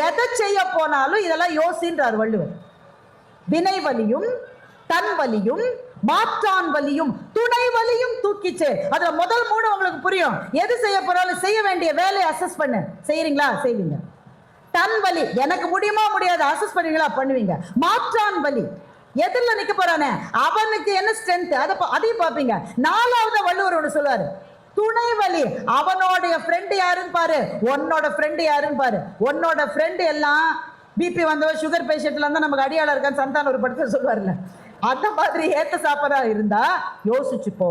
எதை செய்ய போனாலும் இதெல்லாம் யோசின்றார் வள்ளுவர். வினை வலியும் தன் வலியும் மாற்றான் வலியும் துணை வலியும் தூக்கிச்சு. அதுல முதல் 3 உங்களுக்கு புரியும். எது செய்ய போறாலும் செய்ய வேண்டிய வேலையை அசஸ் பண்ணு. செய்யறீங்களா? செய்வீங்க. தன் வலி, எனக்கு முடியுமா முடியாது, அசஸ் பண்ணுவீங்களா? பண்ணுவீங்க. மாற்றான் வலி, எதிரில் நிக்க போறானே அவனுக்கு என்ன ஸ்ட்ரென்த், அதையும் பார்ப்பீங்க. 4வது வள்ளுவர் ஒன்று சொல்லுவாரு, துணை வலி. அவனோடைய ஃப்ரெண்டு யாருன்னு பாரு, உன்னோட ஃப்ரெண்டு யாருன்னு பாரு. உன்னோட ஃப்ரெண்டு எல்லாம் பிபி வந்தவன், சுகர் பேஷண்ட்ல இருந்தா நமக்கு அடியாள இருக்கான்னு சந்தானம் ஒரு படத்தில் சொல்லுவார்ல, அந்த மாதிரி ஏத்த சாப்பிடா இருந்தா யோசிச்சுப்போ.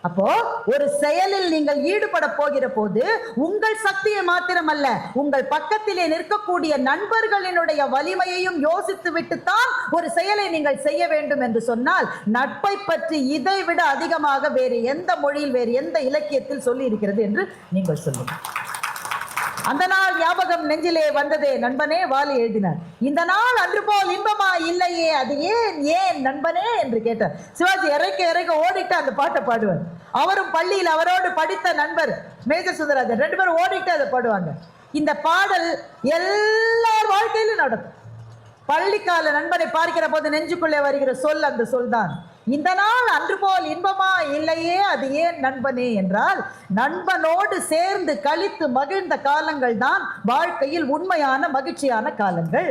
அப்போ ஒரு செயலில் நீங்கள் ஈடுபட போகிற போது உங்கள் சக்தியை மாத்திரமல்ல, உங்கள் பக்கத்திலே நிற்கக்கூடிய நண்பர்களினுடைய வலிமையையும் யோசித்து விட்டுத்தான் ஒரு செயலை நீங்கள் செய்ய வேண்டும் என்று சொன்னால், நட்பை பற்றி இதை விட அதிகமாக வேறு எந்த மொழியில், வேறு எந்த இலக்கியத்தில் சொல்லி இருக்கிறது என்று நீங்கள் சொல்லுங்கள். அந்த நாள் ஞாபகம் நெஞ்சிலே வந்ததே நண்பனே வாலி எழுதினார். இந்த நாள் அன்று போல் இன்பமா இல்லையே, அது ஏன் ஏன் நண்பனே என்று கேட்டார். சிவாஜி இறைக்க இறைக்க ஓடிட்டு அந்த பாட்டை பாடுவார். அவரும் பள்ளியில் அவரோடு படித்த நண்பர் மேஜர் சுந்தரராஜன் 2 பேரும் ஓடிட்டு அதை பாடுவாங்க. இந்த பாடல் எல்லார் வாழ்க்கையிலும் நடக்கும். பள்ளிக்கால நண்பனை பார்க்கிற போது நெஞ்சுக்குள்ளே வருகிற சொல் அந்த சொல் தான். இந்த நாள் அன்று போல் இன்பமா இல்லையே, அது ஏன் நண்பனே என்றால், நண்பனோடு சேர்ந்து கழித்து மகிழ்ந்த காலங்கள் தான் வாழ்க்கையில் உண்மையான மகிழ்ச்சியான காலங்கள்.